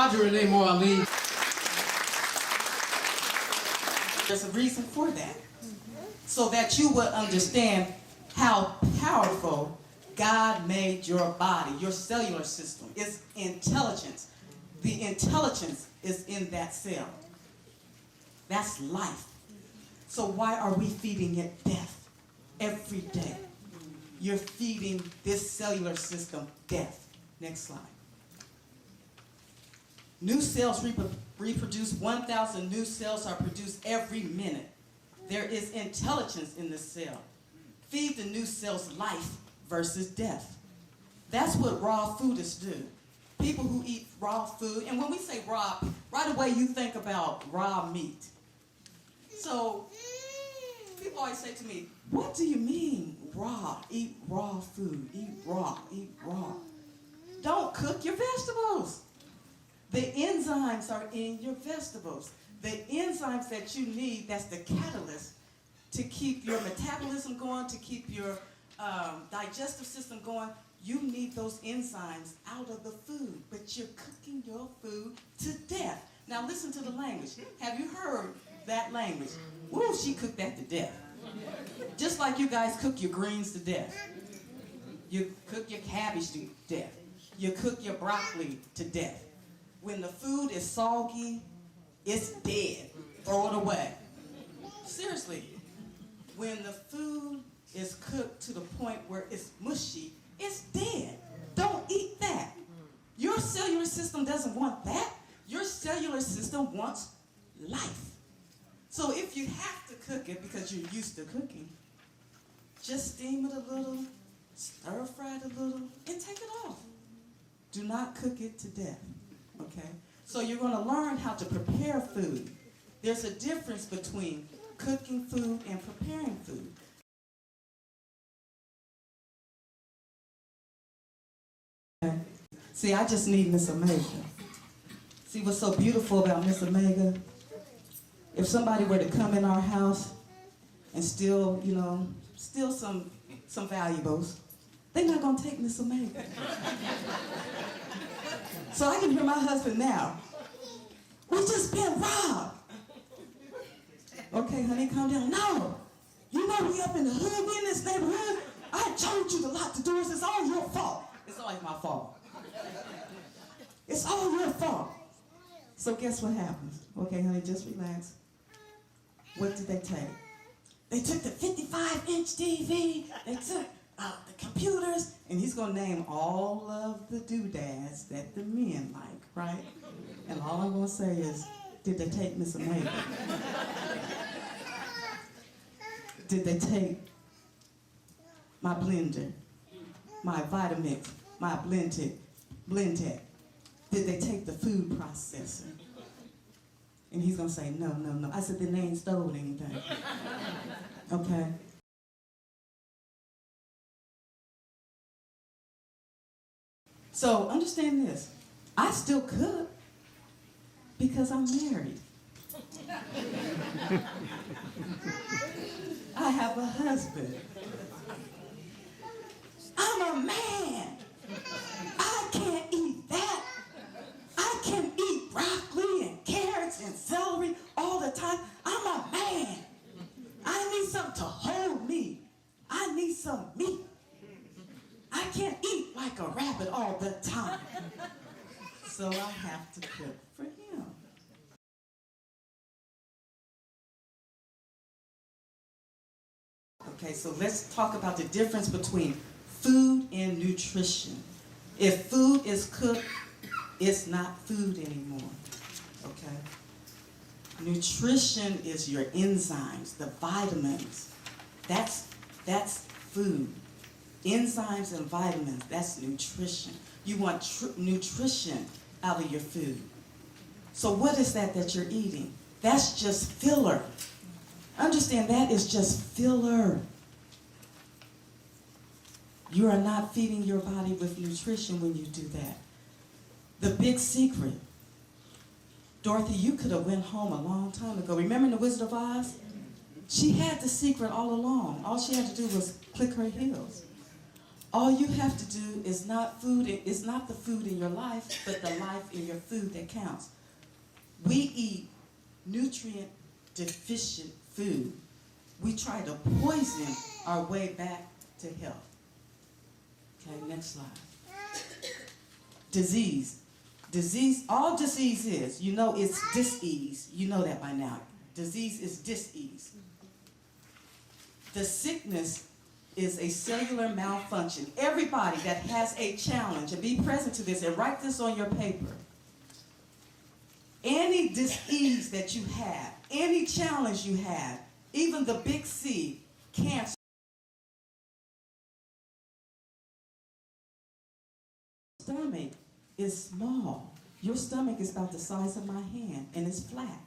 Dr. Renee Moor-Ali. There's a reason for that. So that you would understand how powerful God made your body, your cellular system. It's intelligence. The intelligence is in that cell. That's life. So why are we feeding it death every day? You're feeding this cellular system death. Next slide. New cells reproduce. 1,000 new cells are produced every minute. There is intelligence in the cell. Feed the new cells life versus death. That's what raw foodists do. People who eat raw food, and when we say raw, right away you think about raw meat. So people always say to me, what do you mean raw? Eat raw food, eat raw, eat raw. Don't cook your vegetables. The enzymes are in your vegetables. The enzymes that you need, that's the catalyst to keep your metabolism going, to keep your digestive system going. You need those enzymes out of the food, but you're cooking your food to death. Now listen to the language. Have you heard that language? Woo, she cooked that to death. Just like you guys cook your greens to death. You cook your cabbage to death. You cook your broccoli to death. When the food is soggy, it's dead. Throw it away. Seriously. When the food is cooked to the point where it's mushy, it's dead. Don't eat that. Your cellular system doesn't want that. Your cellular system wants life. So if you have to cook it because you're used to cooking, just steam it a little, stir fry it a little, and take it off. Do not cook it to death, okay? So you're going to learn how to prepare food. There's a difference between cooking food and preparing food. Okay. See, I just need Miss Omega. See what's so beautiful about Miss Omega? If somebody were to come in our house and steal, steal some valuables, they're not going to take Miss Omega. So I can hear my husband now. We just been robbed. Okay, honey, calm down. No. You know we up in the hood, we in this neighborhood. I told you to lock the doors. It's all your fault. It's always my fault. It's all your fault. So guess what happens? Okay, honey, just relax. What did they take? They took the 55-inch TV. They took the computers. And he's going to name all of the doodads that the men like, right? And all I'm going to say is, did they take Miss Omega? Did they take my blender, my Vitamix, my Blendtec? Did they take the food processor? And he's going to say, no, no, no. I said, then they ain't stole anything. Okay? So understand this. I still cook because I'm married. I have a husband. I'm a man. I can't eat that. I can eat broccoli and carrots and celery all the time. I'm a man. I need something to hold me. I need some meat. I can't eat like a rabbit all the time. So I have to cook for him. Okay, so let's talk about the difference between food and nutrition. If food is cooked, it's not food anymore, okay? Nutrition is your enzymes, the vitamins. That's food. Enzymes and vitamins, that's nutrition. You want nutrition out of your food. So what is that you're eating? That's just filler. Understand, that is just filler. You are not feeding your body with nutrition when you do that. The big secret. Dorothy, you could have went home a long time ago. Remember in The Wizard of Oz? She had the secret all along. All she had to do was click her heels. All you have to do is not food. It's not the food in your life, but the life in your food that counts. We eat nutrient deficient food. We try to poison our way back to health. Okay, next slide. Disease. Disease, all disease is, you know, it's dis-ease. You know that by now. Disease is dis-ease. The sickness is a cellular malfunction. Everybody that has a challenge, and be present to this, and write this on your paper. Any dis-ease that you have, any challenge you have, even the big C, cancer. Stomach is small. Your stomach is about the size of my hand, and it's flat.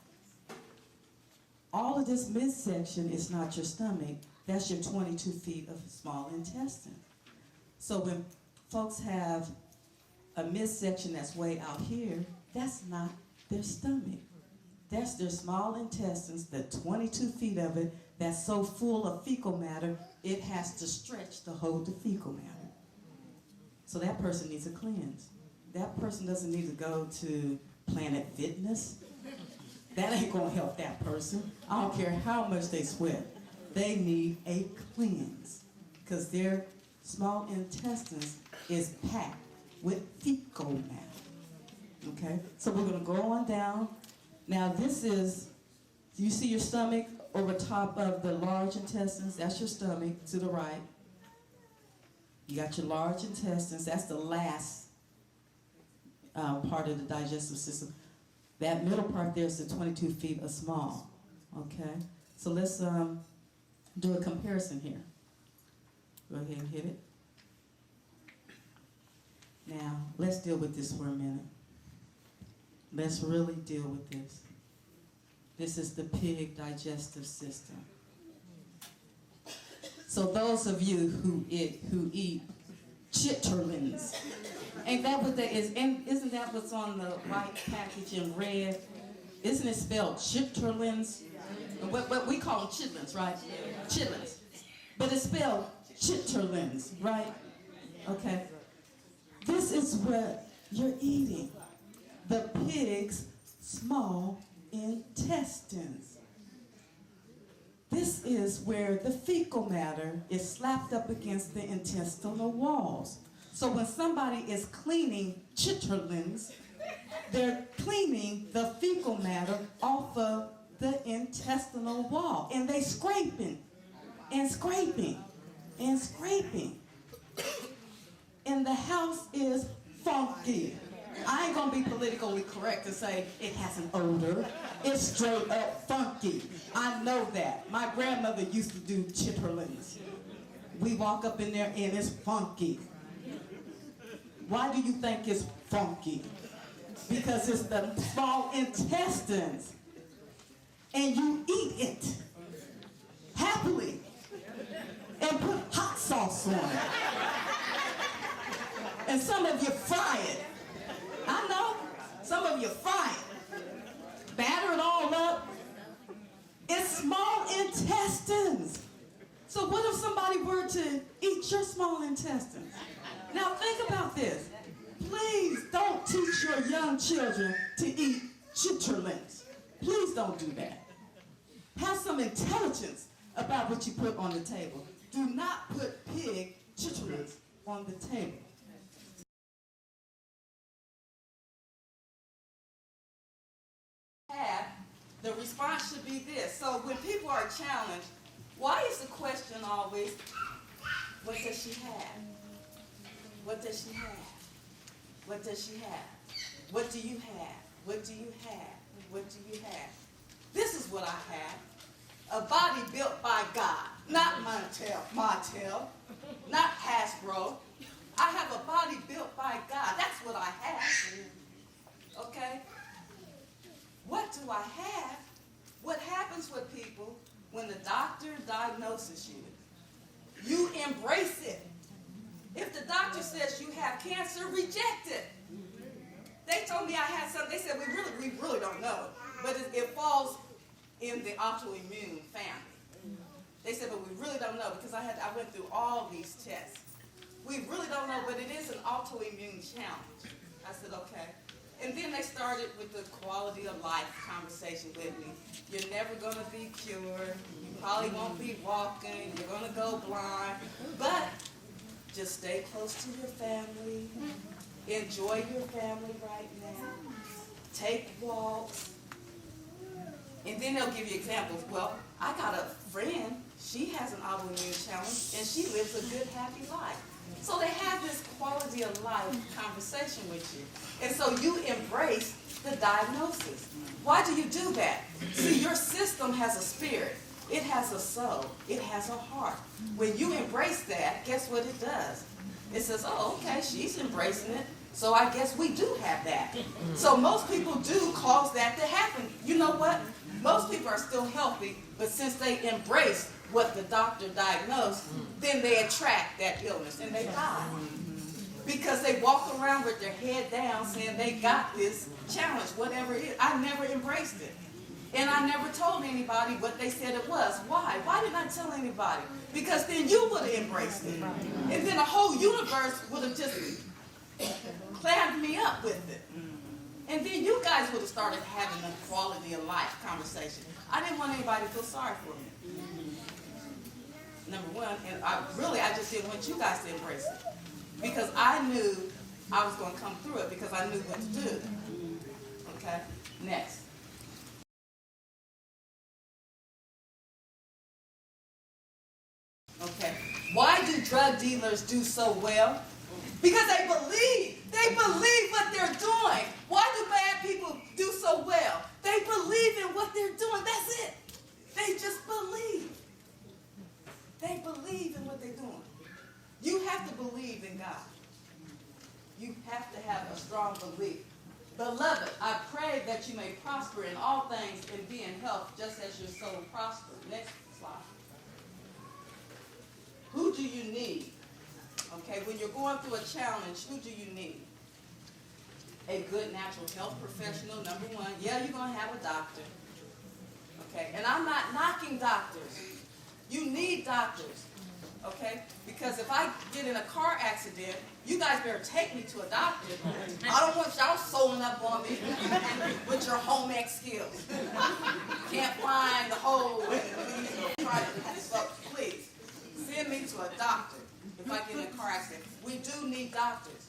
All of this midsection is not your stomach. That's your 22 feet of small intestine. So when folks have a midsection that's way out here, that's not their stomach. That's their small intestines, the 22 feet of it that's so full of fecal matter, it has to stretch to hold the fecal matter. So that person needs a cleanse. That person doesn't need to go to Planet Fitness. That ain't gonna help that person. I don't care how much they sweat. They need a cleanse because their small intestines is packed with fecal matter. Okay, so we're gonna go on down. Now this is, you see your stomach over top of the large intestines? That's your stomach to the right. You got your large intestines. That's the last part of the digestive system. That middle part there is the 22 feet of small. Okay, so let's do a comparison here. Go ahead and hit it. Now, let's deal with this for a minute. Let's really deal with this. This is the pig digestive system. So those of you who eat chitterlings, ain't that what that is? And isn't that what's on the white package in red? Isn't it spelled chitterlings? What we call them chitlins, right? Chitlins. But it's spelled chitterlings, right? Okay. This is what you're eating. The pig's small intestines. This is where the fecal matter is slapped up against the intestinal walls. So when somebody is cleaning chitterlings, they're cleaning the fecal matter off of the intestinal wall. And they scraping and scraping and scraping. And the house is funky. I ain't gonna be politically correct to say it has an odor. It's straight up funky. I know that. My grandmother used to do chitterlings. We walk up in there and it's funky. Why do you think it's funky? Because it's the small intestines. And you eat it happily and put hot sauce on it. And some of you fry it. I know. Some of you fry it. Batter it all up. It's small intestines. So what if somebody were to eat your small intestines? Now think about this. Please don't teach your young children to eat chitterlings. Please don't do that. Have some intelligence about what you put on the table. Do not put pig chitterlings on the table. The response should be this. So when people are challenged, why is the question always, what does she have? What does she have? What does she have? What do you have? What do you have? What do you have? This is what I have. A body built by God. Not Montel, not Hasbro. I have a body built by God. That's what I have. Okay? What do I have? What happens with people when the doctor diagnoses you? You embrace it. If the doctor says you have cancer, reject it. They told me I had something. They said, we really don't know. But it falls in the autoimmune family. They said, but we really don't know because I went through all these tests. we really don't know, but it is an autoimmune challenge. I said, okay. And then they started with the quality of life conversation with me. You're never going to be cured. You probably won't be walking. You're going to go blind. But just stay close to your family. Enjoy your family right now. Take walks. And then they'll give you examples. Well, I got a friend. She has an autoimmune challenge, and she lives a good, happy life. So they have this quality of life conversation with you. And so you embrace the diagnosis. Why do you do that? See, your system has a spirit. It has a soul. It has a heart. When you embrace that, guess what it does? It says, oh, okay, she's embracing it, so I guess we do have that. So most people do cause that to happen. You know what? Most people are still healthy, but since they embrace what the doctor diagnosed, then they attract that illness and they die. Because they walk around with their head down saying they got this challenge, whatever it is. I never embraced it. And I never told anybody what they said it was. Why? Why didn't I tell anybody? Because then you would have embraced it. And then the whole universe would have just clammed me up with it. And then you guys would have started having a quality of life conversation. I didn't want anybody to feel sorry for me. Number one, and I just didn't want you guys to embrace it. Because I knew I was going to come through it because I knew what to do. Okay? Next. Okay. Why do drug dealers do so well? Because they believe. They believe what they're doing. Why do bad people do so well? They believe in what they're doing. That's it. They just believe. They believe in what they're doing. You have to believe in God. You have to have a strong belief. Beloved, I pray that you may prosper in all things and be in health just as your soul prospers. Next slide. Who do you need? Okay, when you're going through a challenge, who do you need? A good natural health professional, number one. Yeah, you're going to have a doctor. Okay, and I'm not knocking doctors. You need doctors. Okay, because if I get in a car accident, you guys better take me to a doctor. I don't want y'all sewing up on me with your home ec skills. Can't find the hole and try to, so please, send me to a doctor if I get in a car accident. We do need doctors.